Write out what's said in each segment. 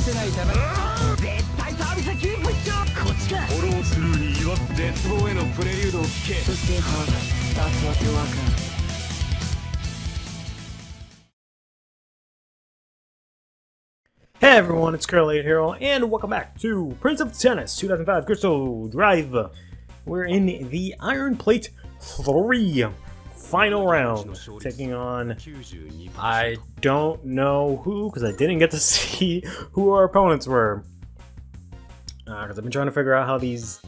てないため絶対サービスキープしろこっちかフォロースルーに祝って絶望へのプレリュードを聞けそしてハードスタートは手わかる Hey everyone, it's CurlyHairedHero, and welcome back to Prince of Tennis 2005 Crystal Drive. We're in the Iron Plate 3 final round, taking on, I don't know who, because I didn't get to see who our opponents were. Because I've been trying to figure out how these...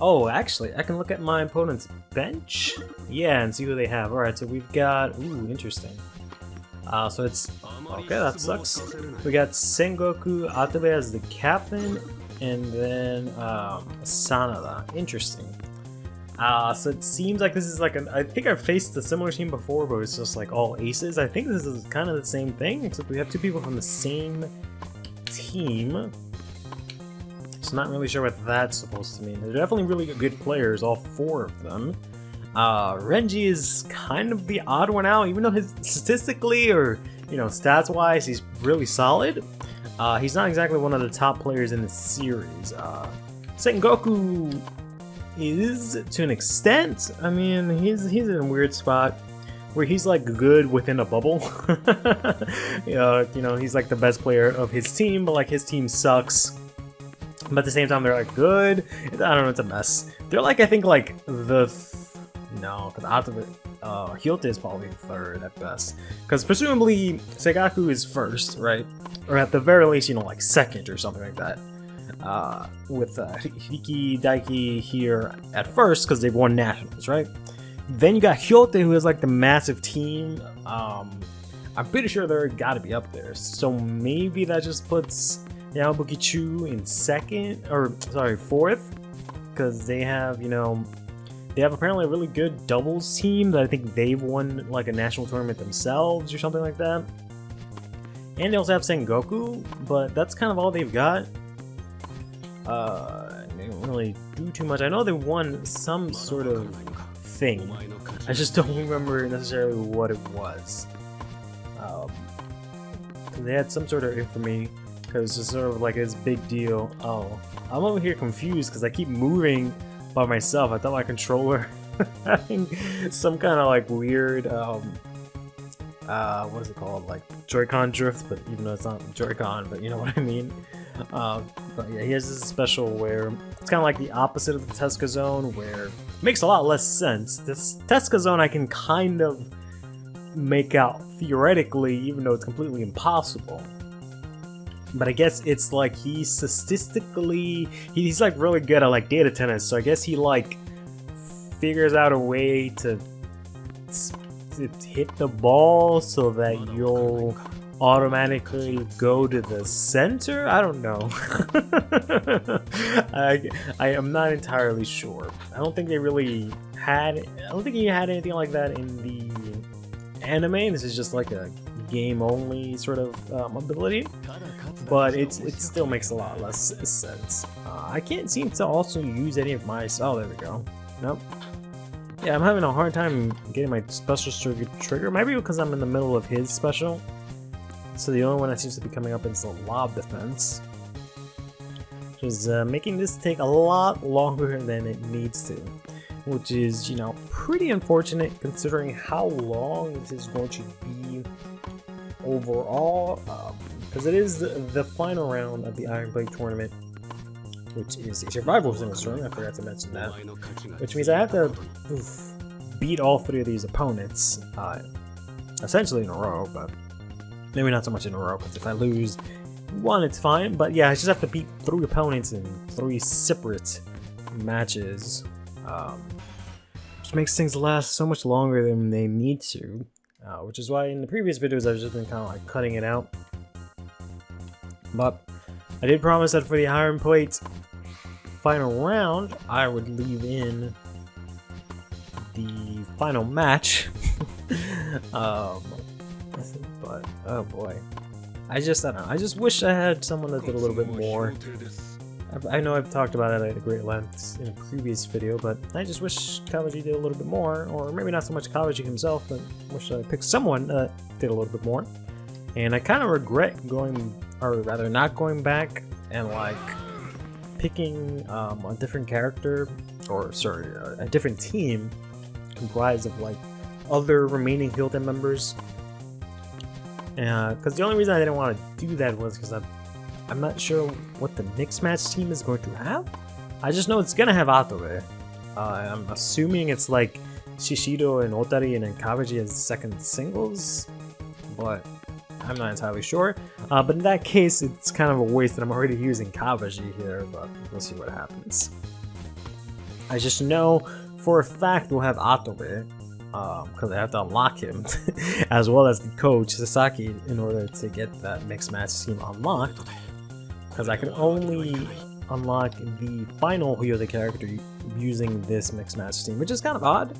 Oh, actually, I can look at my opponent's bench? Yeah, and see who they have. Alright, so we've got... Ooh, interesting. So it's... Okay, that sucks. We got Sengoku Atabe as the captain, and then Sanada. Interesting. So it seems like this is like an... I think I've faced a similar team before, but it's just like all aces. I think this is kind of the same thing, except we have two people from the same team. So not really sure what that's supposed to mean. They're definitely really good players, all four of them. Renji is kind of the odd one out, even though his statistically or stats-wise he's really solid. He's not exactly one of the top players in the series. Sengoku is to an extent. I mean, he's in a weird spot where he's like good within a bubble. He's like the best player of his team, but like his team sucks. But at the same time, they're like good. I don't know, it's a mess. They're like, I think like the no, because Hyote is probably third at best. Because presumably Sengoku is first, right? Or at the very least, like second or something like that. With Hiki Daiki here at first because they've won nationals, right? Then you got Hyote, who is like the massive team. I'm pretty sure they're got to be up there. So maybe that just puts Yamabuki-chu in second, or sorry, fourth, because they have, they have apparently a really good doubles team that I think they've won like a national tournament themselves or something like that. And they also have Sengoku, but that's kind of all they've got. They don't really do too much. I know they won some sort of thing. I just don't remember necessarily what it was. They had some sort of information. Because it's sort of like this big deal. Oh, I'm over here confused because I keep moving by myself. I thought my controller having some kind of like weird, what is it called? Like Joy-Con drift, but even though it's not Joy-Con, but you know what I mean. But yeah, he has this special where it's kind of like the opposite of the Tesca Zone, where it makes a lot less sense. This Tesca Zone I can kind of make out theoretically, even though it's completely impossible. But I guess it's like he's statistically, he's like really good at like data tennis, so I guess he like figures out a way to hit the ball so that you'll automatically go to the center? I don't know. I am not entirely sure. I don't think they really had, I don't think he had anything like that in the anime. This is just like a game only sort of ability. But it still makes a lot less sense. I can't seem to also use any of my... Oh, there we go. Nope. Yeah, I'm having a hard time getting my special trigger. Maybe because I'm in the middle of his special. So the only one that seems to be coming up is the lob defense. Which is making this take a lot longer than it needs to. Which is, pretty unfortunate considering how long this is going to be overall. Because it is the final round of the Iron Plate tournament, which is a survival singles tournament. I forgot to mention that. Which means I have to beat all three of these opponents, essentially in a row, but maybe not so much in a row, because if I lose one, it's fine. But yeah, I just have to beat three opponents in three separate matches, which makes things last so much longer than they need to, which is why in the previous videos I've just been kind of like cutting it out. But I did promise that for the Iron Plate final round, I would leave in the final match. But oh boy, I don't know. I just wish I had someone that did a little bit more. I know I've talked about it at great lengths in a previous video, but I just wish Kawaji did a little bit more, or maybe not so much Kawaji himself, but wish I picked someone that did a little bit more. And I kind of regret going or rather not going back and like picking a different character, or sorry, a different team comprised of like other remaining Hilton members. Because the only reason I didn't want to do that was because I'm not sure what the mixed match team is going to have. I just know it's gonna have Atobe. I'm assuming it's like Shishido and Otari and then Kawaji as second singles, but I'm not entirely sure. But in that case, it's kind of a waste that I'm already using Kawaji here, but we'll see what happens. I just know for a fact we'll have Atobe, because I have to unlock him, as well as the coach, Sasaki, in order to get that mixed match team unlocked. Because I can only unlock the final Hyuga character using this mixed match team, which is kind of odd,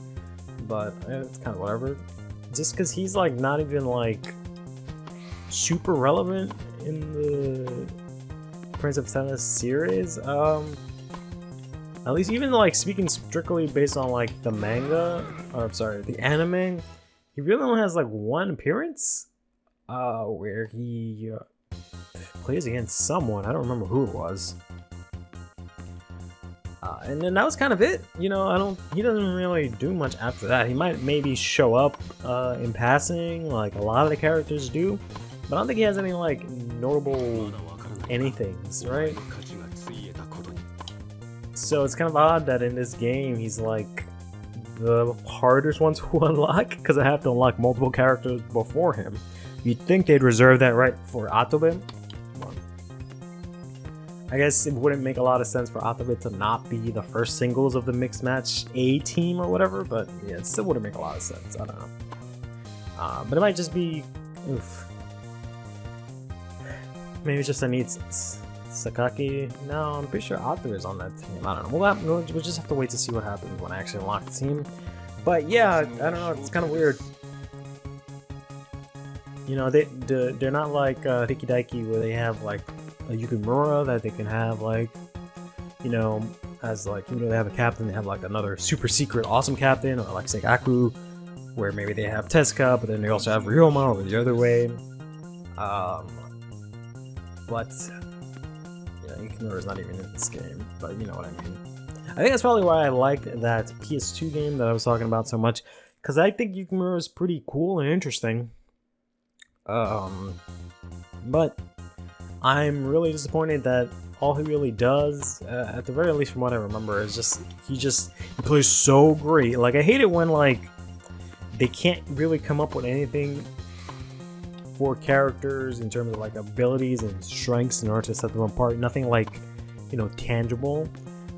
but it's kind of whatever. Just because he's like not even like super relevant in the Prince of Tennis series. At least even like speaking strictly based on like the manga, or sorry, the anime, he really only has like one appearance, where he plays against someone. I don't remember who it was. And then that was kind of it. You know, he doesn't really do much after that. He might maybe show up in passing, like a lot of the characters do, but I don't think he has any like notable anythings, right? So it's kind of odd that in this game he's like the hardest one to unlock, because I have to unlock multiple characters before him. You'd think they'd reserve that right for Atobe. I guess it wouldn't make a lot of sense for Atobe to not be the first singles of the mixed match A team or whatever, but yeah, it still wouldn't make a lot of sense. I don't know. But it might just be... Oof. Maybe just I need Sakaki. No, I'm pretty sure Atobe is on that team. I don't know. We'll just have to wait to see what happens when I actually unlock the team. But yeah, I don't know. It's kind of weird. You know, they're not like Rikidaiki, where they have like a Yukimura that they can have like, you know, as like, you know, they have a captain, they have like another super secret awesome captain, or like Sengoku, where maybe they have Tezuka, but then they also have Ryoma, or the other way. But yeah, Yukimura is not even in this game, but you know what I mean. I think that's probably why I like that PS2 game that I was talking about so much, because I think Yukimura is pretty cool and interesting. But I'm really disappointed that all he really does, at the very least from what I remember, is he plays so great. Like, I hate it when like they can't really come up with anything for characters in terms of like abilities and strengths in order to set them apart. Nothing like, you know, tangible.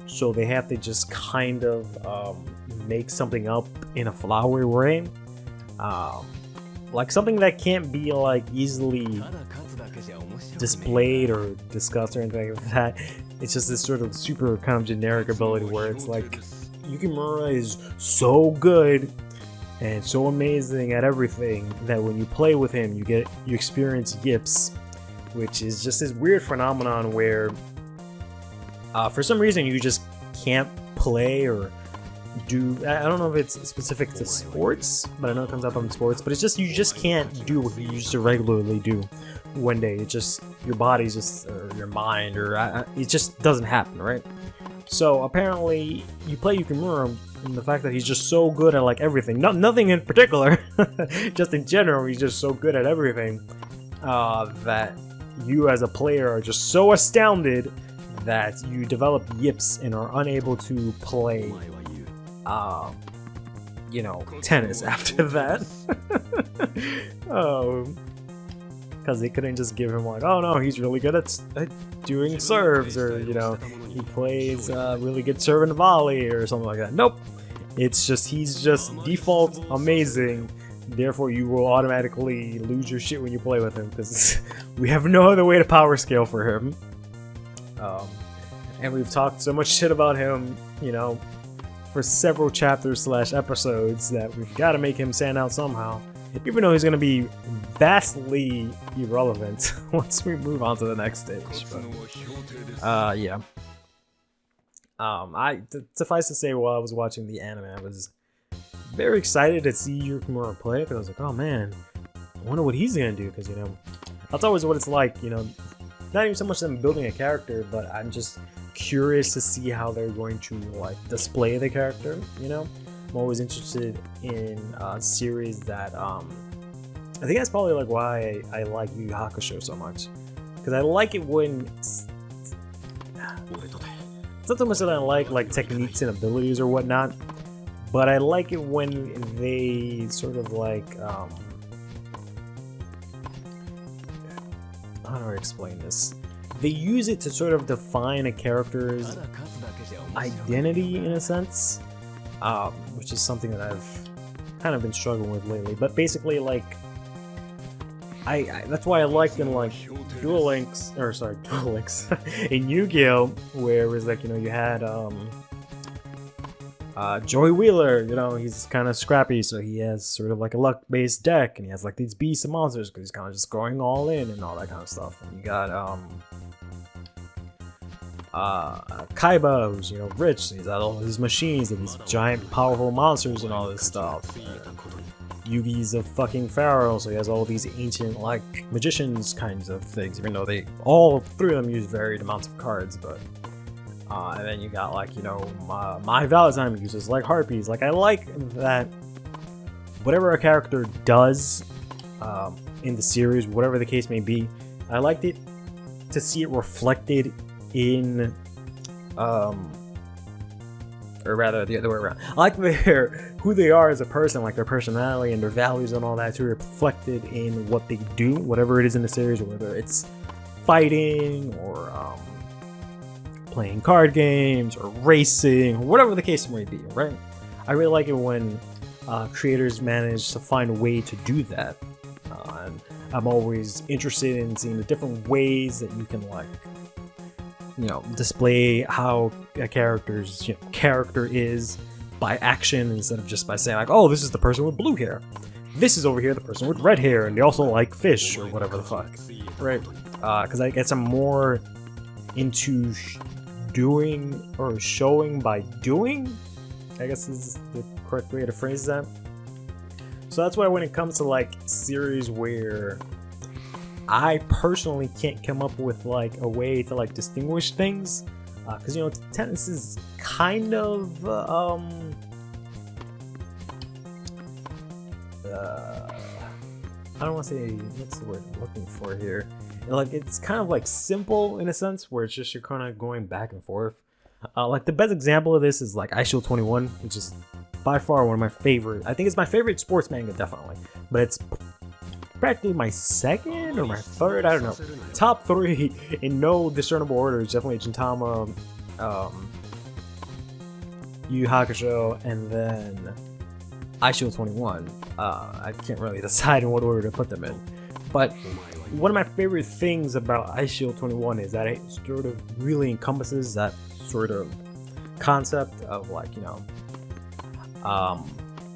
So they have to just kind of make something up in a flowery way. Like something that can't be like easily displayed or discussed or anything like that. It's just this sort of super kind of generic ability where it's like Yukimura is so good and so amazing at everything that when you play with him you experience yips, which is just this weird phenomenon where for some reason you just can't play or do. I don't know if it's specific to sports, but I know it comes up on sports, but it's just you just can't do what you used to regularly do one day. It just, your body just, or your mind, or it just doesn't happen, right? So apparently you play Yukimura, and the fact that he's just so good at like everything, nothing in particular, just in general, he's just so good at everything, that you as a player are just so astounded that you develop yips and are unable to play you know, tennis after that. Because they couldn't just give him like, oh no, he's really good at doing serves, or you know, he plays really good serve and volley or something like that. Nope, it's just he's just default amazing. Therefore, you will automatically lose your shit when you play with him because we have no other way to power scale for him. And we've talked so much shit about him, you know, for several chapters / episodes that we've got to make him stand out somehow, even though he's going to be vastly irrelevant once we move on to the next stage. But, yeah. Suffice to say, while I was watching the anime, I was very excited to see Yukimura play, because I was like, oh man, I wonder what he's going to do, because, you know, that's always what it's like, you know, not even so much them building a character, but I'm just curious to see how they're going to like display the character. You know, I'm always interested in series that I think that's probably like why I like Yu Yu Hakusho so much, because I like it when it's not so much that I like techniques and abilities or whatnot, but I like it when they sort of like how do I explain this? They use it to sort of define a character's identity in a sense, which is something that I've kind of been struggling with lately. But basically, like, that's why I liked in like Duel Links in Yu-Gi-Oh, where it was like, you know, you had Joey Wheeler, you know, he's kind of scrappy, so he has sort of like a luck-based deck, and he has like these beasts and monsters because he's kind of just going all in and all that kind of stuff. And you got Kaiba, who's, you know, rich, so he's got all these machines and these giant powerful monsters and all this stuff. Yugi's a fucking pharaoh, so he has all these ancient like magicians kinds of things, even though they all three of them use varied amounts of cards. But and then you got like, you know, my Valentine uses like harpies. Like, I like that whatever a character does in the series, whatever the case may be, I liked it to see it reflected in or rather the other way around. I like who they are as a person, like their personality and their values and all that, to be reflected in what they do, whatever it is in the series, whether it's fighting or playing card games or racing, or whatever the case may be, right? I really like it when creators manage to find a way to do that. And I'm always interested in seeing the different ways that you can, like, you know, display how a character's, you know, character is by action, instead of just by saying like, oh, this is the person with blue hair, this is over here the person with red hair, and they also like fish or whatever the fuck, right? Because I guess I'm more into doing or showing by doing, I guess is the correct way to phrase that. So that's why when it comes to like series where I personally can't come up with like a way to like distinguish things, because, you know, tennis is kind of I don't want to say, what's the word I'm looking for here, like, it's kind of like simple in a sense where it's just you're kind of going back and forth. Like, the best example of this is like Ice Shield 21, which is by far one of my favorite, I think it's my favorite sports manga, definitely, but it's practically my second or my third, I don't know. Top three in no discernible order is definitely Gintama, Yu Yu Hakusho, and then Ice Shield 21. I can't really decide in what order to put them in. But one of my favorite things about Ice Shield 21 is that it sort of really encompasses that sort of concept of, like, you know,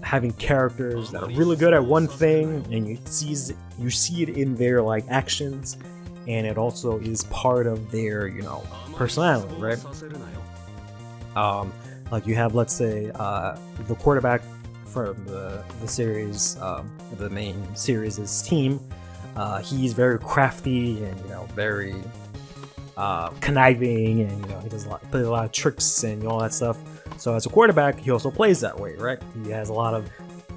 having characters that are really good at one thing, and you see it in their like actions, and it also is part of their, you know, personality, right? Like, you have, let's say, the quarterback from the series, the main series' team. He's very crafty and, you know, very conniving, and, you know, he does plays a lot of tricks and all that stuff. So as a quarterback, he also plays that way, right? He has a lot of,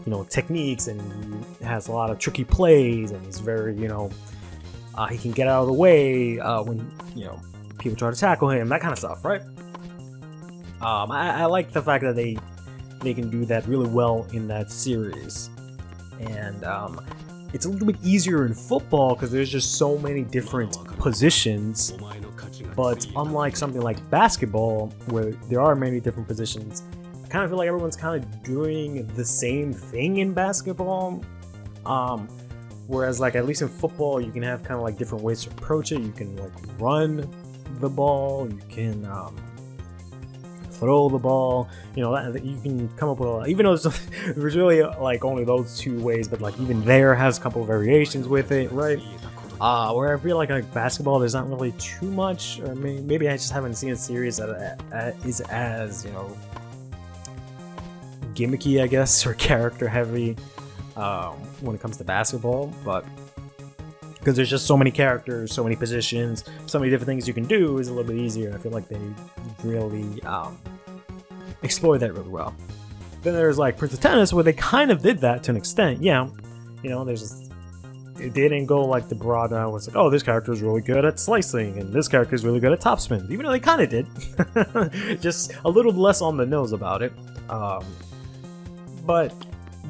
you know, techniques, and he has a lot of tricky plays, and he's very, you know, he can get out of the way when, you know, people try to tackle him, that kind of stuff, right? I like the fact that they can do that really well in that series, and it's a little bit easier in football because there's just so many different positions. But unlike something like basketball, where there are many different positions, I kind of feel like everyone's kind of doing the same thing in basketball. Whereas, like, at least in football, you can have kind of like different ways to approach it. You can like run the ball, you can throw the ball, you know, you can come up with a lot, even though there's really like only those two ways, but like even there has a couple of variations with it, right? Where I feel like basketball, there's not really too much, or maybe I just haven't seen a series that is as, you know, gimmicky, I guess, or character heavy when it comes to basketball. But because there's just so many characters, so many positions, so many different things you can do. Is a little bit easier. I feel like they really explore that really well. Then there's like Prince of Tennis, where they kind of did that to an extent. Yeah, you know, it didn't go like the broad now. It's like, oh, this character is really good at slicing, and this character is really good at topspin. Even though they kind of did, just a little less on the nose about it. But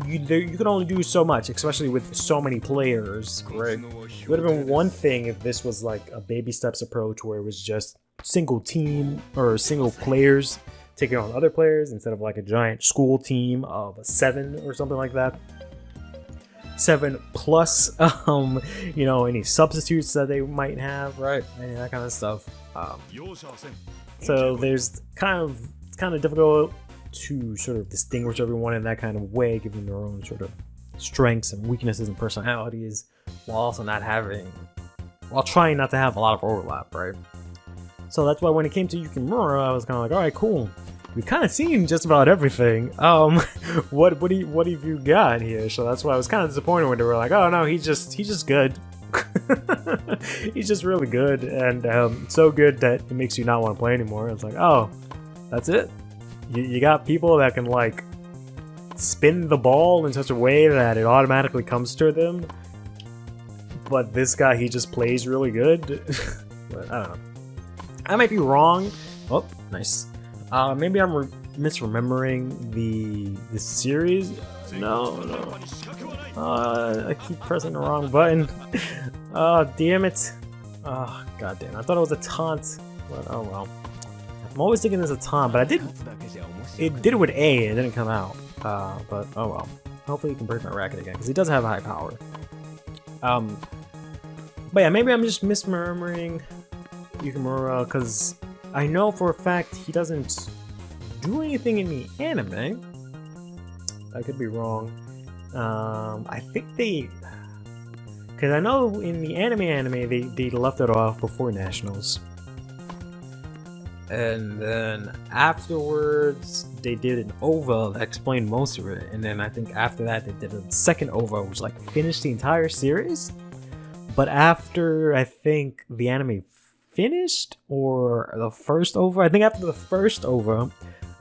you can only do so much, especially with so many players. Right? It would have been one thing if this was like a baby steps approach, where it was just single team or single players taking on other players instead of like a giant school team of 7 or something like that. 7 plus, you know, any substitutes that they might have, right? Any that kind of stuff. So there's kind of difficult to sort of distinguish everyone in that kind of way, given their own sort of strengths and weaknesses and personalities, while trying not to have a lot of overlap, right? So that's why when it came to Yukimura, I was kind of like, all right, cool. We've kind of seen just about everything. What have you got here? So that's why I was kind of disappointed when they were like, oh no, he's just good. He's just really good, and so good that it makes you not want to play anymore. It's like, oh, that's it. You got people that can like spin the ball in such a way that it automatically comes to them, but this guy, he just plays really good. But I don't know. I might be wrong. Oh, nice. Maybe I'm misremembering the series. No. I keep pressing the wrong button. Damn it. Oh, god damn. I thought it was a taunt. But oh well. I'm always thinking it's a taunt, but it did it with A, and it didn't come out. But oh well. Hopefully you can break my racket again, because he does have high power. But yeah, maybe I'm just misremembering Yukimura, because I know for a fact he doesn't do anything in the anime. I could be wrong. I think because I know in the anime they left it off before Nationals, and then afterwards they did an OVA that explained most of it, and then I think after that they did a second OVA which like finished the entire series. But after I think the anime finished, or the first OVA, I think after the first OVA,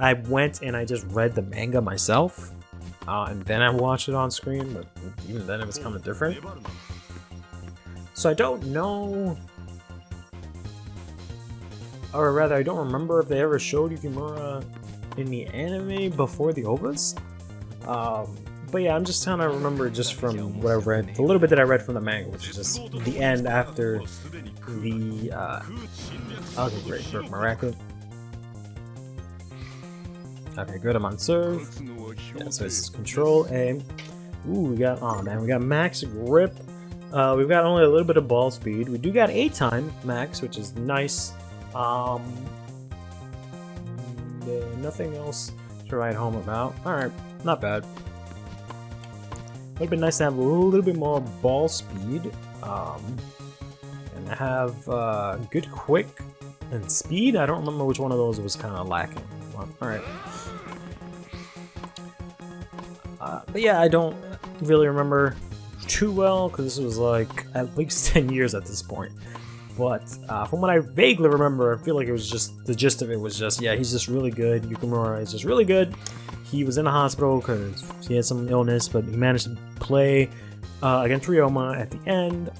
I went and I just read the manga myself, and then I watched it on screen, but even then it was kind of different. So I don't know, or rather I don't remember if they ever showed Yukimura in the anime before the OVAs. But yeah, I'm just trying to remember just from what I read, the little bit that I read from the manga, which is just the end after the, okay, great, broke my racket. Okay, good, I'm on serve. Yeah, so it's control A. Ooh, we got max grip. We've got only a little bit of ball speed. We do got 8 time max, which is nice. Nothing else to write home about. Alright, not bad. It would have been nice to have a little bit more ball speed, and have good quick and speed. I don't remember which one of those was kind of lacking. Alright. But yeah, I don't really remember too well, because this was like at least 10 years at this point. But from what I vaguely remember, I feel like it was just, the gist of it was just, yeah, he's just really good. Yukimura is just really good. He was in the hospital because he had some illness, but he managed to play against Ryoma at the end.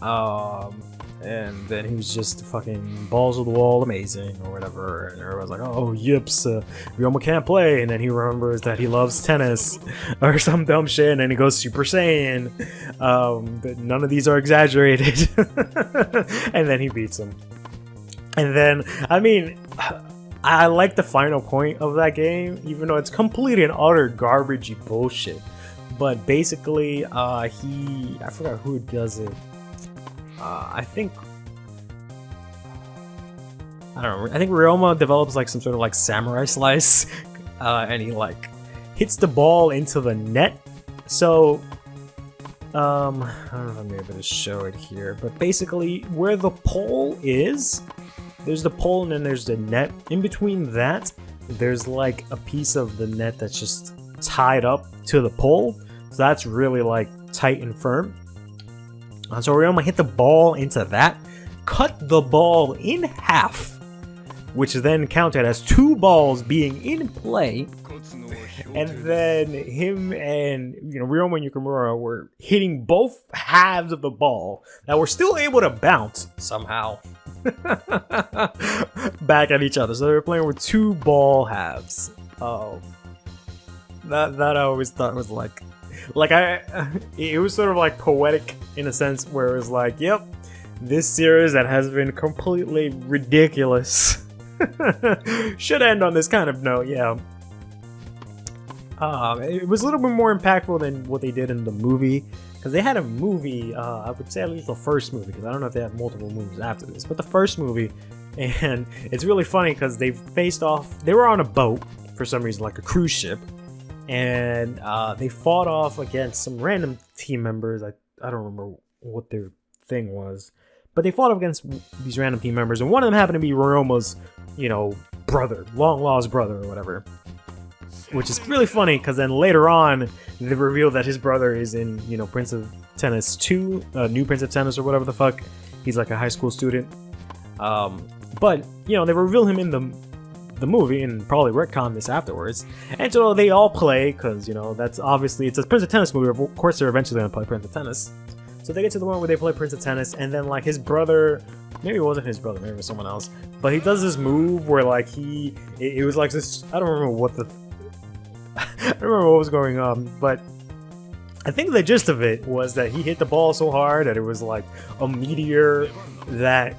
And then he was just fucking balls to the wall amazing or whatever. And everyone's like, oh, yips, Ryoma can't play. And then he remembers that he loves tennis or some dumb shit. And then he goes Super Saiyan. But none of these are exaggerated. And then he beats him. And then, I mean, I like the final point of that game, even though it's complete and utter garbagey bullshit. But basically, I forgot who does it. I think Ryoma develops like some sort of like samurai slice, and he like hits the ball into the net. So, I don't know if I'm able to show it here, but basically where the pole is, there's the pole and then there's the net. In between that, there's like a piece of the net that's just tied up to the pole. So that's really like tight and firm. So Ryoma hit the ball into that, cut the ball in half, which then counted as 2 balls being in play. And then him and Ryoma and Yukimura were hitting both halves of the ball that were still able to bounce somehow back at each other. So they were playing with 2 ball halves. Oh, that I always thought was it was sort of like poetic in a sense, where it was like, yep, this series that has been completely ridiculous should end on this kind of note. Yeah. It was a little bit more impactful than what they did in the movie, because they had a movie, I would say at least the first movie, because I don't know if they have multiple movies after this, but the first movie, and it's really funny because they faced off, they were on a boat for some reason, like a cruise ship, and they fought off against some random team members. I don't remember what their thing was, but they fought against these random team members, and one of them happened to be Ryoma's, brother, long lost brother or whatever. Which is really funny, because then later on, they reveal that his brother is in, Prince of Tennis 2, New Prince of Tennis or whatever the fuck. He's like a high school student. But, they reveal him in the movie and probably retcon this afterwards. And so they all play, because, that's obviously, it's a Prince of Tennis movie. Of course, they're eventually going to play Prince of Tennis. So they get to the one where they play Prince of Tennis, and then, his brother, maybe it wasn't his brother, maybe it was someone else, but he does this move where, it was like this, I don't remember what I don't remember what was going on, but I think the gist of it was that he hit the ball so hard that it was like a meteor that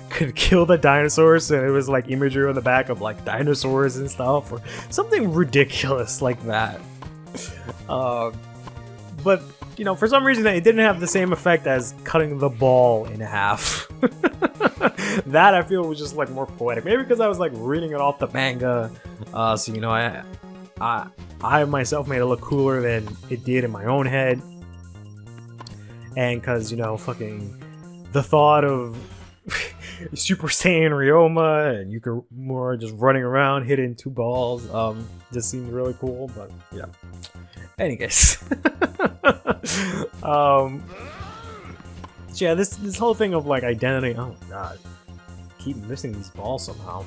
could kill the dinosaurs, and it was like imagery on the back of like dinosaurs and stuff, or something ridiculous like that. But for some reason it didn't have the same effect as cutting the ball in half. That I feel was just like more poetic, maybe because I was like reading it off the manga, so I myself made it look cooler than it did in my own head. And because, fucking the thought of Super Saiyan Ryoma and Yukimura just running around hitting 2 balls just seemed really cool, but yeah. Anyways. So yeah, this whole thing of like identity, oh god, I keep missing these balls somehow.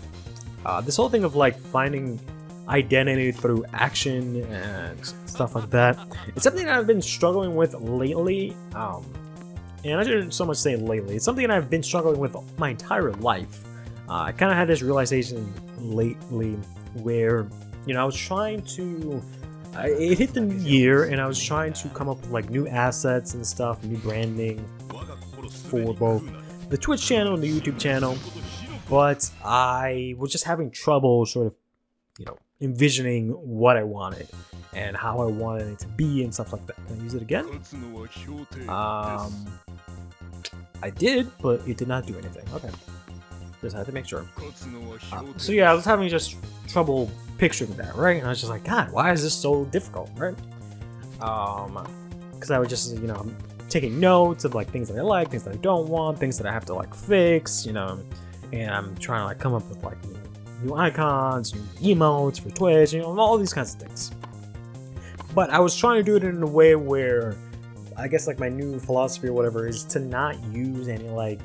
This whole thing of like finding identity through action and stuff like that, it's something that I've been struggling with lately, and I shouldn't so much say lately, it's something that I've been struggling with my entire life. I kind of had this realization lately where, I was trying to, it hit the new year, and I was trying to come up with like new assets and stuff, new branding for both the Twitch channel and the YouTube channel, but I was just having trouble sort of, envisioning what I wanted and how I wanted it to be and stuff like that. Can I use it again? I did, but it did not do anything. Okay. Just had to make sure. So yeah, I was having just trouble picturing that, right? And I was just like, God, why is this so difficult, right? Because I was just, I'm taking notes of like things that I like, things that I don't want, things that I have to like fix, and I'm trying to like come up with like new icons, new emotes for Twitch, all these kinds of things. But I was trying to do it in a way where, I guess like my new philosophy or whatever is to not use any like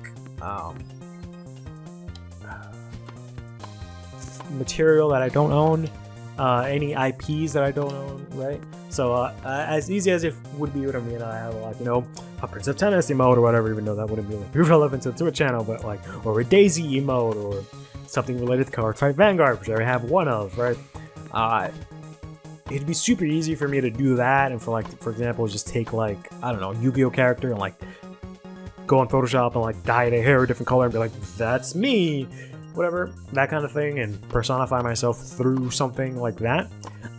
material that I don't own, any IPs that I don't own, right? So as easy as it would be with me, and I have like a Prince of Tennis emote or whatever, even though that wouldn't really be relevant to the Twitch channel, but like, or a Daisy emote, or something related to Card Fight Vanguard, which I have one of, right? It'd be super easy for me to do that, and for example, just take like, I don't know, Yu-Gi-Oh character and like go on Photoshop and like dye their hair a different color and be like, that's me, whatever, that kind of thing, and personify myself through something like that.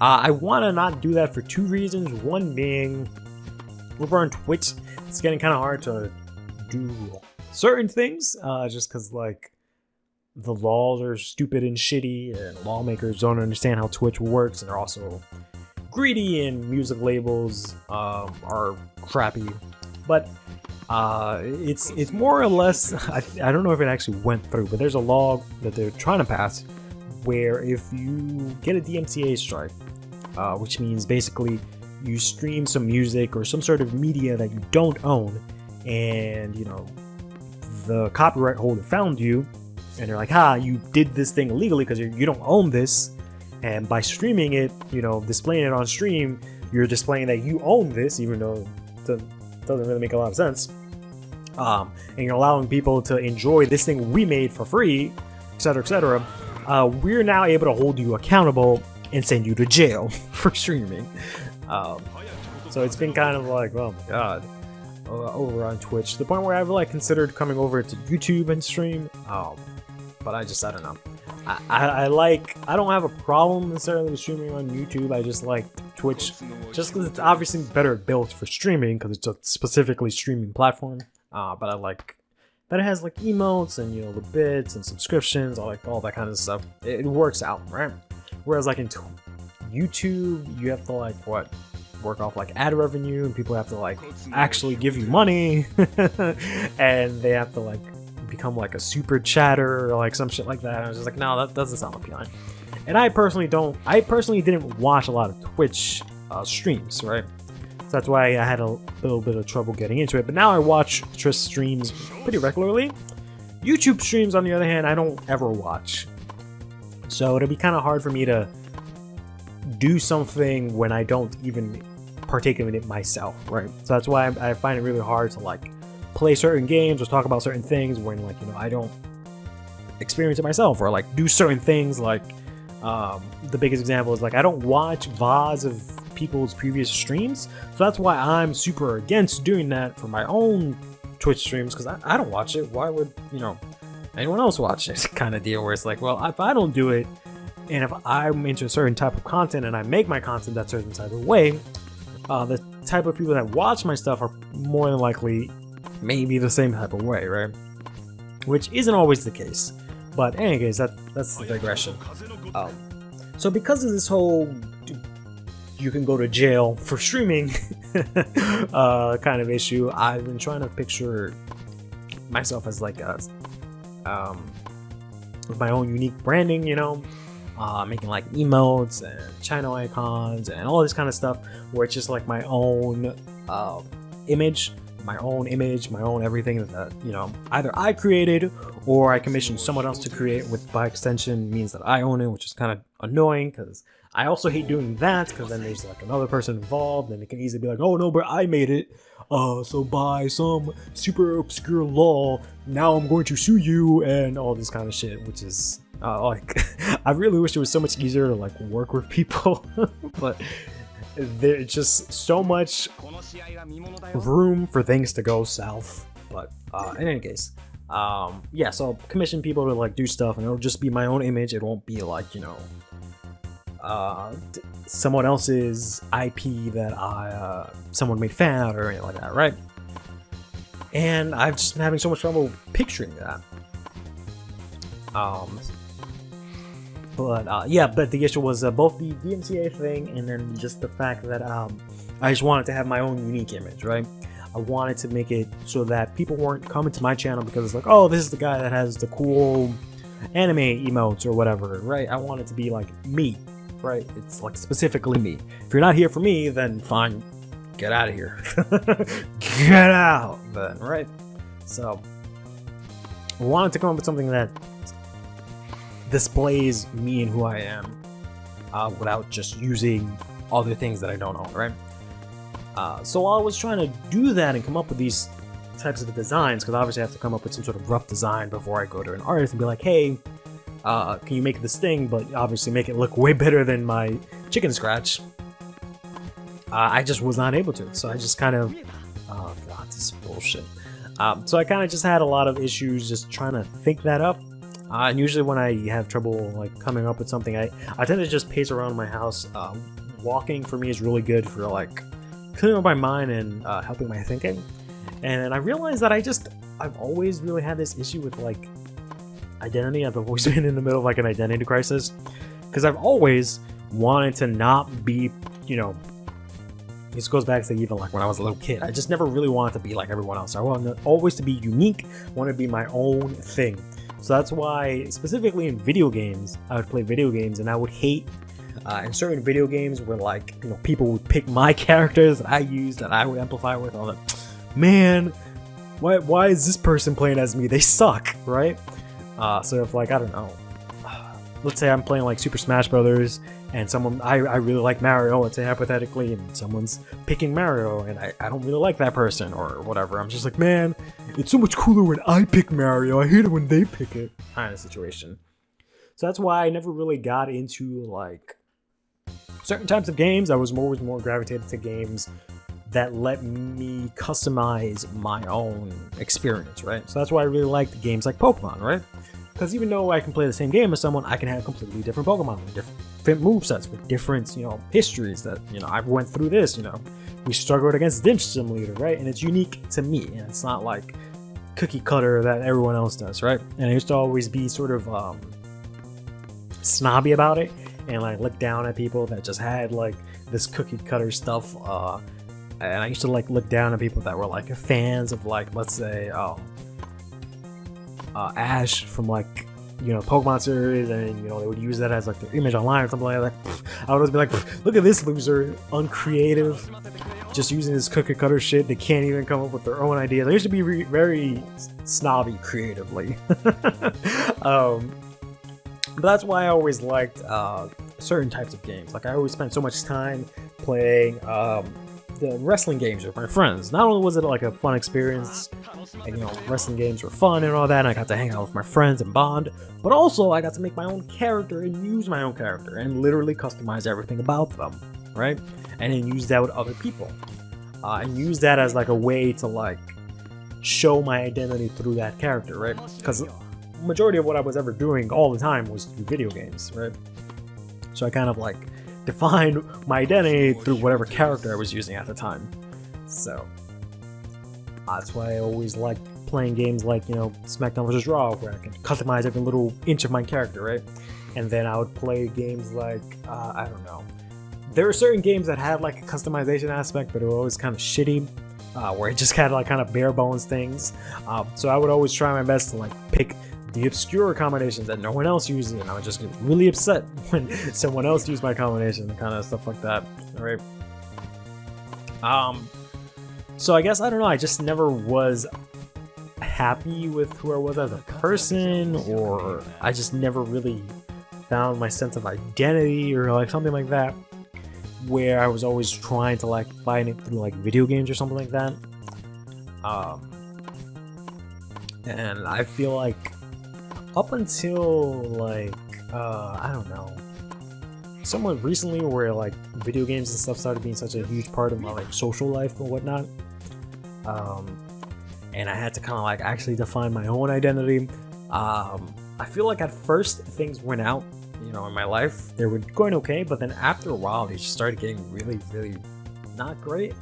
I want to not do that for 2 reasons. One being, over on Twitch, it's getting kind of hard to do certain things, just because like the laws are stupid and shitty, and lawmakers don't understand how Twitch works, and they're also greedy, and music labels are crappy. But it's more or less, I don't know if it actually went through, but there's a law that they're trying to pass where if you get a DMCA strike, which means basically you stream some music or some sort of media that you don't own, and you know the copyright holder found you, and they're like, you did this thing illegally because you don't own this, and by streaming it, you know, displaying it on stream, you're displaying that you own this, even though it doesn't really make a lot of sense. And you're allowing people to enjoy this thing we made for free, etc., etc. We're now able to hold you accountable and send you to jail for streaming. So it's been kind of like, oh my god, over on Twitch, to the point where I've like considered coming over to YouTube and stream. But I don't know. I don't have a problem necessarily with streaming on YouTube. I just like Twitch just because it's obviously better built for streaming because it's a specifically streaming platform. But I like that it has like emotes and, you know, the bits and subscriptions, all that kind of stuff. It works out, right? Whereas like in YouTube, you have to like work off like ad revenue, and people have to like actually give you money, and they have to like become like a super chatter or like some shit like that. And I was just like, no, that doesn't sound appealing. And I personally didn't watch a lot of Twitch streams, right? So that's why I had a little bit of trouble getting into it. But now I watch Twitch streams pretty regularly. YouTube streams, on the other hand, I don't ever watch. So it'll be kind of hard for me to do something when I don't even partake in it myself, right? So that's why I find it really hard to like play certain games or talk about certain things when, like, you know, I don't experience it myself, or like do certain things. Like the biggest example is like I don't watch VODs of people's previous streams, so that's why I'm super against doing that for my own Twitch streams, because I don't watch it. Why would, you know, anyone else watch it? Kind of deal where it's like, well, if I don't do it, and if I'm into a certain type of content and I make my content that certain type of way, the type of people that watch my stuff are more than likely maybe the same type of way, right? Which isn't always the case. But anyways, that's the digression. So because of this whole you can go to jail for streaming kind of issue, I've been trying to picture myself as like a with my own unique branding, you know, making like emotes and channel icons and all this kind of stuff, where it's just like my own image, my own everything that, you know, either I created or I commissioned someone else to create, with by extension means that I own it, which is kind of annoying because I also hate doing that, because then there's like another person involved and it can easily be like, oh no, but I made it, so by some super obscure law, now I'm going to sue you and all this kind of shit, which is like I really wish it was so much easier to like work with people, but there's just so much room for things to go south. But in any case, yeah, so I'll commission people to like do stuff, and it'll just be my own image. It won't be like, you know, someone else's IP that someone made fan out or anything like that, right? And I've just been having so much trouble picturing that. But the issue was both the DMCA thing and then just the fact that I just wanted to have my own unique image, right? I wanted to make it so that people weren't coming to my channel because it's like, oh, this is the guy that has the cool anime emotes or whatever, right? I want it to be like me, right? It's like specifically me. If you're not here for me, then fine, get out of here. Get out, then, right? So I wanted to come up with something that displays me and who I am without just using other things that I don't own, right? So while I was trying to do that and come up with these types of designs, because obviously I have to come up with some sort of rough design before I go to an artist and be like, hey, can you make this thing, but obviously make it look way better than my chicken scratch. I just was not able to, so I just kind of, oh god, this is bullshit. So I kind of just had a lot of issues just trying to think that up. And usually when I have trouble like coming up with something, I tend to just pace around my house. Walking for me is really good for like clearing up my mind and helping my thinking. And I realized that I've always really had this issue with like identity. I've always been in the middle of like an identity crisis, because I've always wanted to not be, you know, this goes back to even like when I was a little kid. I just never really wanted to be like everyone else. I wanted always to be unique. I wanted to be my own thing. So that's why, specifically in video games, I would play video games and I would hate in certain video games where, like, you know, people would pick my characters that I used, that I would amplify with, all that. Man, why is this person playing as me? They suck, right? So if like, I don't know, let's say I'm playing like Super Smash Brothers and someone, I really like Mario, let's say hypothetically, and someone's picking Mario and I don't really like that person or whatever. I'm just like, man, it's so much cooler when I pick Mario. I hate it when they pick it, kind of situation. So that's why I never really got into like certain types of games. I was always more gravitated to games that let me customize my own experience, right? So that's why I really liked games like Pokemon, right? Because even though I can play the same game as someone, I can have completely different Pokemon with different movesets, with different, you know, histories that, you know, I've went through this, you know. We struggled against Dim Simulator, right? And it's unique to me, and it's not like cookie cutter that everyone else does, right? And I used to always be sort of snobby about it and like look down at people that just had like this cookie cutter stuff. And I used to like look down at people that were like fans of like, let's say, Ash from like, you know, Pokemon series, and you know they would use that as like their image online or something like that. I would always be like, look at this loser, uncreative, just using this cookie cutter shit. They can't even come up with their own ideas. I used to be very snobby creatively. But that's why I always liked certain types of games. Like I always spent so much time playing the wrestling games with my friends. Not only was it like a fun experience, and you know, wrestling games were fun and all that, and I got to hang out with my friends and bond, but also I got to make my own character and use my own character and literally customize everything about them, right? And then use that with other people. And use that as like a way to like show my identity through that character, right? Because the majority of what I was ever doing all the time was through video games, right? So I kind of like defined my identity through whatever character I was using at the time. So that's why I always liked playing games like, you know, SmackDown vs. Raw, where I can customize every little inch of my character, right? And then I would play games like, I don't know. There were certain games that had like a customization aspect, but it were always kind of shitty, where it just had like kind of bare bones things. So I would always try my best to like pick the obscure combinations that no one else uses, and I would just get really upset when someone else used my combination and kind of stuff like that, right? So I guess, I don't know, I just never was happy with who I was as a person, or I just never really found my sense of identity or like something like that, where I was always trying to like find it through like video games or something like that. And I feel like up until like I don't know, somewhat recently, where like video games and stuff started being such a huge part of my like social life and whatnot, and I had to kind of like actually define my own identity. I feel like at first things went out, you know, in my life, they were going okay, but then after a while they just started getting really not great.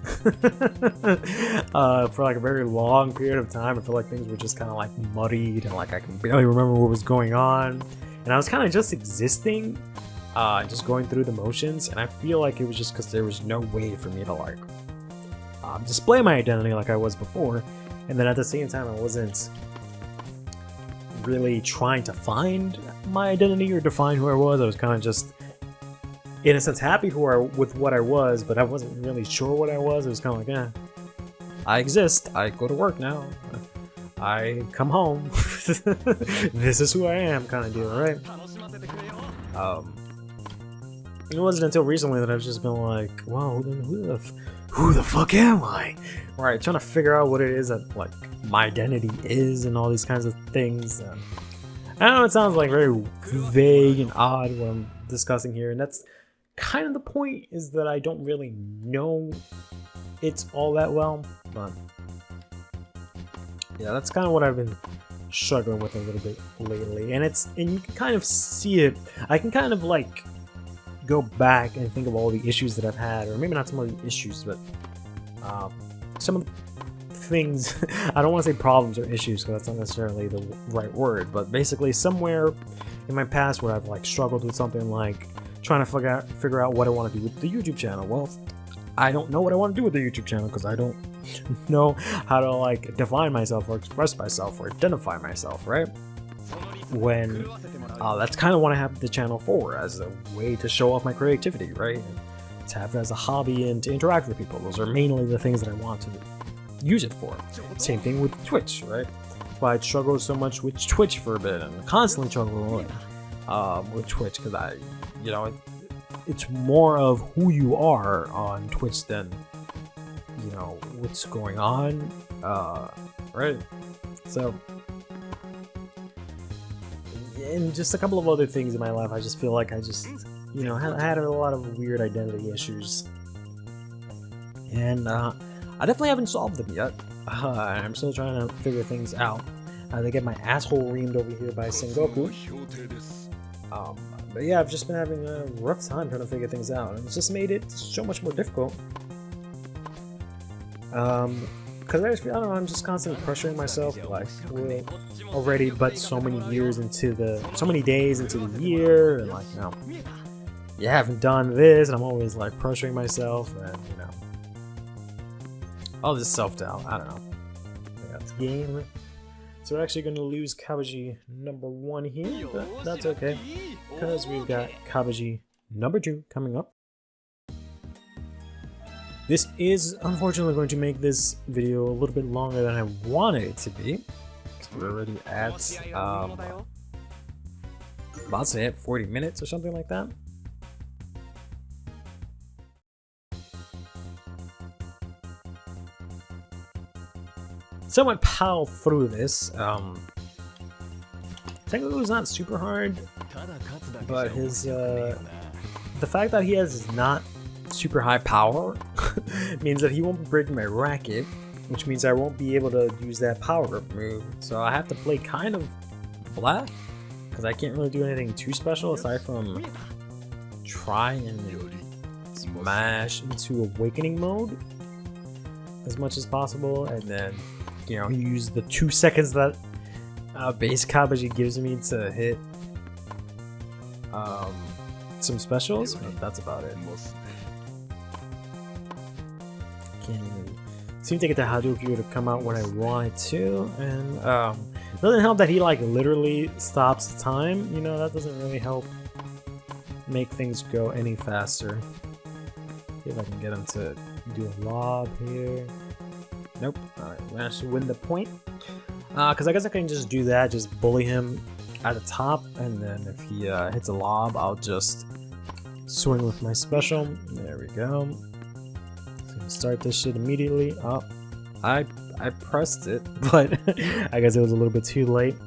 For like a very long period of time, I feel like things were just kind of like muddied, and like I can barely remember what was going on, and I was kind of just existing, just going through the motions. And I feel like it was just because there was no way for me to like display my identity like I was before, and then at the same time I wasn't really trying to find my identity or define who I was. I was kind of just, in a sense, happy with what I was, but I wasn't really sure what I was. It was kind of like, I exist, I go to work now, I come home, this is who I am, kind of deal, right? It wasn't until recently that I've just been like, wow, who the fuck am I? Right, trying to figure out what it is that like my identity is and all these kinds of things. I know it sounds like very vague and odd what I'm discussing here, and that's kind of the point, is that I don't really know it all that well, but yeah, that's kind of what I've been struggling with a little bit lately. And you can kind of see it. I can kind of like go back and think of all the issues that I've had, or maybe not some of the issues, but some of the things. I don't want to say problems or issues, because that's not necessarily the right word, but basically somewhere in my past where I've like struggled with something like trying to figure out what I want to do with the YouTube channel. Well, I don't know what I want to do with the YouTube channel because I don't know how to like define myself or express myself or identify myself, right? When that's kind of what I have the channel for, as a way to show off my creativity, right? And to have it as a hobby and to interact with people. Those are mainly the things that I want to use it for. Same thing with Twitch, right? That's why I struggle so much with Twitch for a bit, and constantly struggle with Twitch, because it's more of who you are on Twitch than what's going on, right? So, and just a couple of other things in my life, I just feel like I just had a lot of weird identity issues, and I definitely haven't solved them yet. I'm still trying to figure things out. They get my asshole reamed over here by Sengoku. But yeah, I've just been having a rough time trying to figure things out, and it's just made it so much more difficult. Because I don't know, I'm just constantly pressuring myself, like, we're already but so many days into the year, and like, you haven't done this, and I'm always like pressuring myself, and all this self-doubt. I don't know. That's the game. So we're actually going to lose Kabaji number 1 here, but that's okay, because we've got Kabaji number 2 coming up. This is unfortunately going to make this video a little bit longer than I wanted it to be, because we're already at, about to say at 40 minutes or something like that. Somewhat power through this. Sengoku's not super hard, but his the fact that he has not super high power means that he won't be breaking my racket, which means I won't be able to use that power-up move. So I have to play kind of black, because I can't really do anything too special aside from try and smash into awakening mode as much as possible, and then use the 2 seconds that base Kabaji gives me to hit some specials, but that's about it. Can't even seem to get the Hadouken to come out when I want it to, and it doesn't help that he like literally stops time. That doesn't really help make things go any faster. See if I can get him to do a lob here. Nope. Alright, managed to win the point. Because I guess I can just do that, just bully him at the top, and then if he hits a lob, I'll just swing with my special. There we go. So gonna start this shit immediately. Oh, I pressed it, but I guess it was a little bit too late.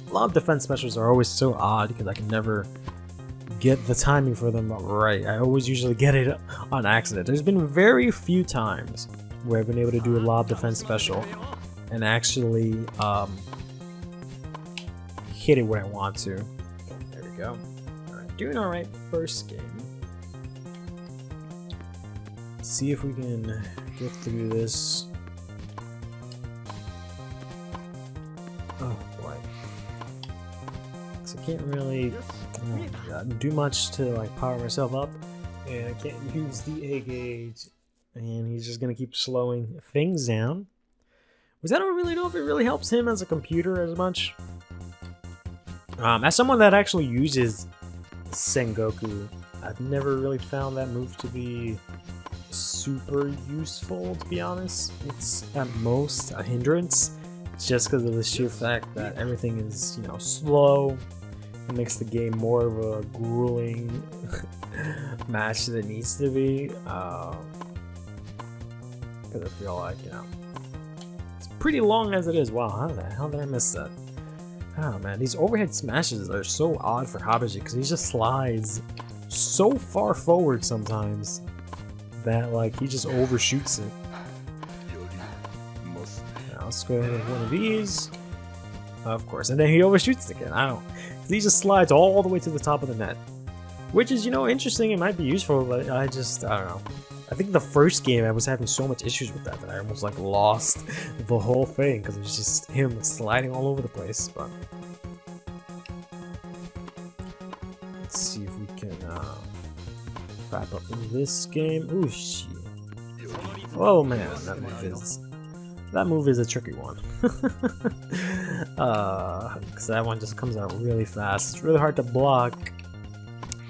Lob defense specials are always so odd, because I can never get the timing for them right. I always usually get it on accident. There's been very few times where I've been able to do a lob defense special and actually hit it when I want to. There we go. Alright, doing alright first game. Let's see if we can get through this. Oh boy. So I can't really do much to like power myself up, and I can't use the A gauge. And he's just gonna keep slowing things down. Which I don't really know if it really helps him as a computer as much. As someone that actually uses Sengoku, I've never really found that move to be super useful, to be honest. It's at most a hindrance, just because of the sheer fact that everything is, slow. It makes the game more of a grueling match than it needs to be. Because I feel like, it's pretty long as it is. Wow, how the hell did I miss that? Oh man, these overhead smashes are so odd for Kabaji, because he just slides so far forward sometimes that like he just overshoots it. Now let's go ahead and one of these. Of course, and then he overshoots it again. He just slides all the way to the top of the net. Which is, interesting, it might be useful, but I don't know. I think the first game I was having so much issues with that I almost like lost the whole thing, because it was just him sliding all over the place. But let's see if we can wrap up this game. Ooh shit! Oh man, that move is a tricky one. Because that one just comes out really fast. It's really hard to block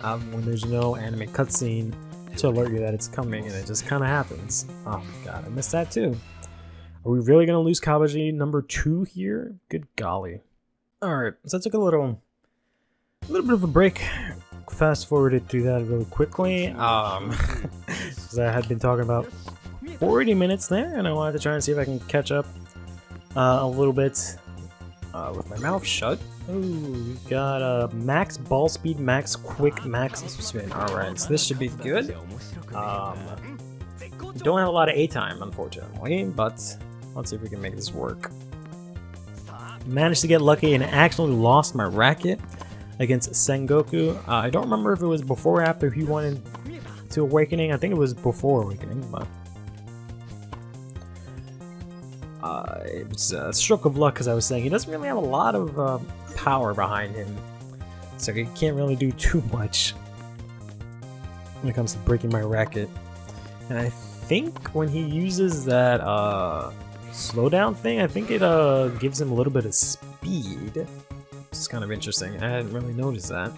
when there's no anime cutscene to alert you that it's coming, and it just kind of happens. Oh my god, I missed that too. Are we really gonna lose Kabaji number 2 here? Good golly. Alright, so I took a little bit of a break. Fast forwarded through that really quickly. Because I had been talking about 40 minutes there, and I wanted to try and see if I can catch up a little bit with my mouth shut. Ooh, we got max ball speed, max quick, max spin. Alright, so this should be good. Don't have a lot of A time, unfortunately, but let's see if we can make this work. Managed to get lucky and actually lost my racket against Sengoku. I don't remember if it was before or after he went into Awakening. I think it was before Awakening, but it was a stroke of luck, because I was saying he doesn't really have a lot of power behind him, so he can't really do too much when it comes to breaking my racket. And I think when he uses that slowdown thing, I think it gives him a little bit of speed, which is kind of interesting. I hadn't really noticed that.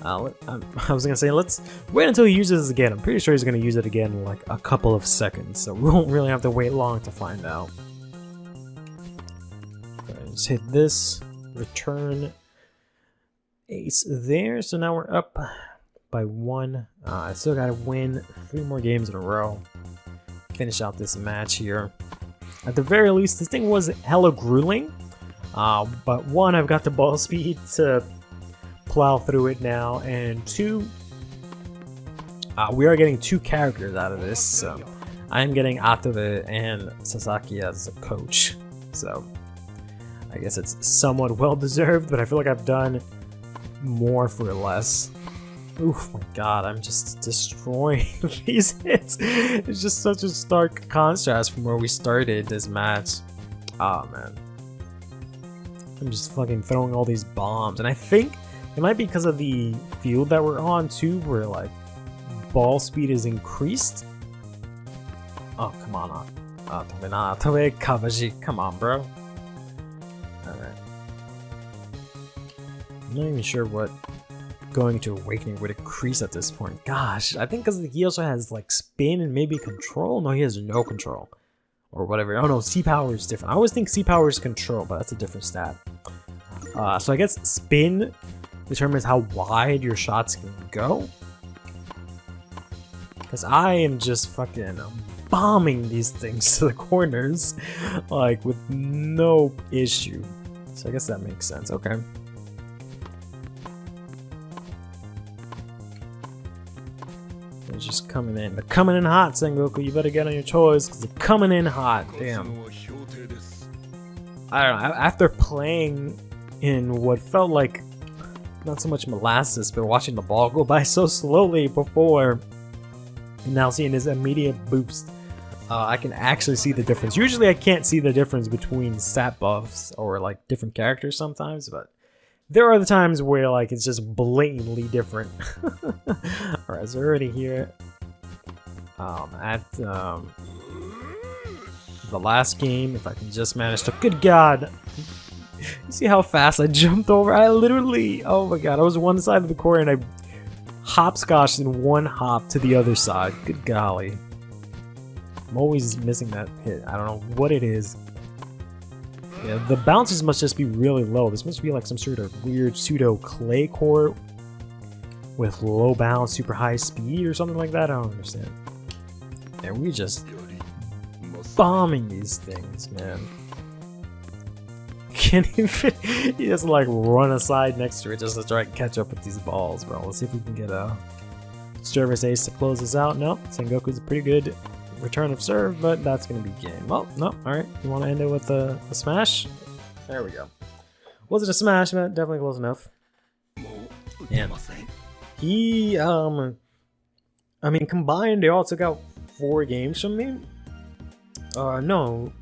I was gonna say, let's wait until he uses it again. I'm pretty sure he's gonna use it again in like a couple of seconds, so we won't really have to wait long to find out. Okay, just hit this, return ace there, so now we're up by 1. I still gotta win 3 more games in a row. Finish out this match here. At the very least, this thing was hella grueling. But 1, I've got the ball speed to plow through it now, and 2, we are getting 2 characters out of this. So I'm getting Atabe and Sasaki as a coach. So I guess it's somewhat well deserved, but I feel like I've done more for less. Oof, my god, I'm just destroying these hits. It's just such a stark contrast from where we started this match. Oh man. I'm just fucking throwing all these bombs. And I think it might be because of the field that we're on too, where like ball speed is increased. Oh, come on. Tobe Kabaji. Come on, bro. Alright. I'm not even sure what going to Awakening would increase at this point. Gosh, I think because he also has like spin and maybe control. No, he has no control. Or whatever. Oh no, C power is different. I always think C power is control, but that's a different stat. So I guess spin determines how wide your shots can go. Because I am just fucking bombing these things to the corners, like with no issue. So I guess that makes sense. Okay. They're just coming in. They're coming in hot, Sengoku. You better get on your toes, because they're coming in hot. Damn. I don't know. After playing in what felt like not so much molasses, but watching the ball go by so slowly before, and now seeing this immediate boost, I can actually see the difference. Usually I can't see the difference between stat buffs or like different characters sometimes, but there are the times where like it's just blatantly different. Alright, so we're already here at the last game. If I can just manage to, good god, you see how fast I jumped over? I literally, oh my god, I was one side of the court and I hopscotched in one hop to the other side. Good golly. I'm always missing that hit. I don't know what it is. Yeah, the bounces must just be really low. This must be like some sort of weird pseudo clay court with low bounce, super high speed or something like that. I don't understand. And we just bombing these things, man. Can't even, he just like run aside next to it just to try and catch up with these balls, bro. Let's see if we can get a service ace to close this out. No, Sengoku's a pretty good return of serve, but that's gonna be game. Well, no, alright. You want to end it with a smash? There we go. Was it a smash, man? Definitely close enough. And he, I mean, combined, they all took out 4 games from me. No.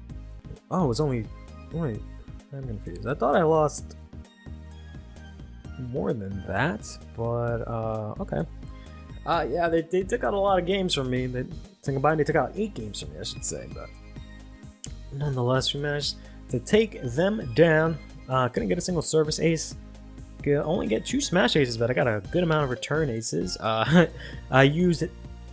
Oh, it's only, wait, I'm confused. I thought I lost more than that, but, okay. Yeah, they took out a lot of games from me. Combined, they took out 8 games from me, I should say, but nonetheless, we managed to take them down. Couldn't get a single service ace. Could only get 2 smash aces, but I got a good amount of return aces. I used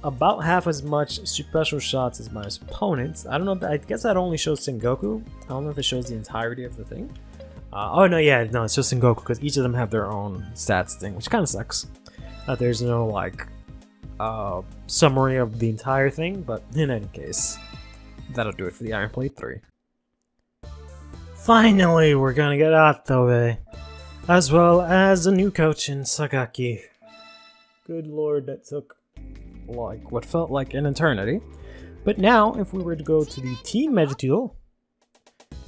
about half as much special shots as my opponents. I don't know, I guess that only shows Sengoku. I don't know if it shows the entirety of the thing. Oh no, yeah, no, it's just Sengoku because each of them have their own stats thing, which kind of sucks. There's no like summary of the entire thing, but in any case, that'll do it for the Iron Plate 3. Finally, we're gonna get Atobe, as well as a new coach in Sagaki. Good lord, that took like what felt like an eternity. But now, if we were to go to the team meta tool,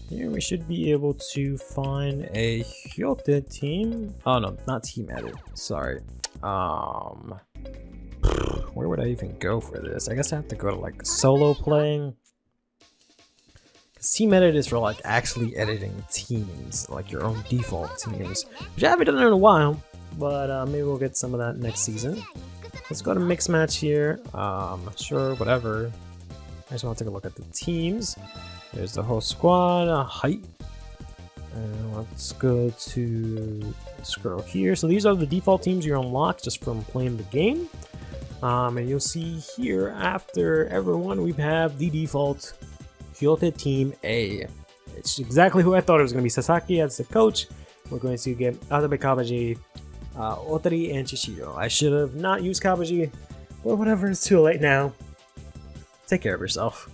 here we should be able to find a Hyote team. Oh no, not team edit. Sorry. Where would I even go for this? I guess I have to go to like solo playing. Because team edit is for like actually editing teams, like your own default teams, which I haven't done in a while. But maybe we'll get some of that next season. Let's go to mix match here. Sure, whatever. I just want to take a look at the teams. There's the whole squad, height. And let's go to scroll here. So these are the default teams you unlock just from playing the game. And you'll see here after everyone we have the default Hyote Team A. It's exactly who I thought it was going to be. Sasaki as the coach. We're going to get Atobe, Kabaji, Otari, and Chishiro. I should have not used Kabaji, but whatever, it's too late now. Take care of yourself.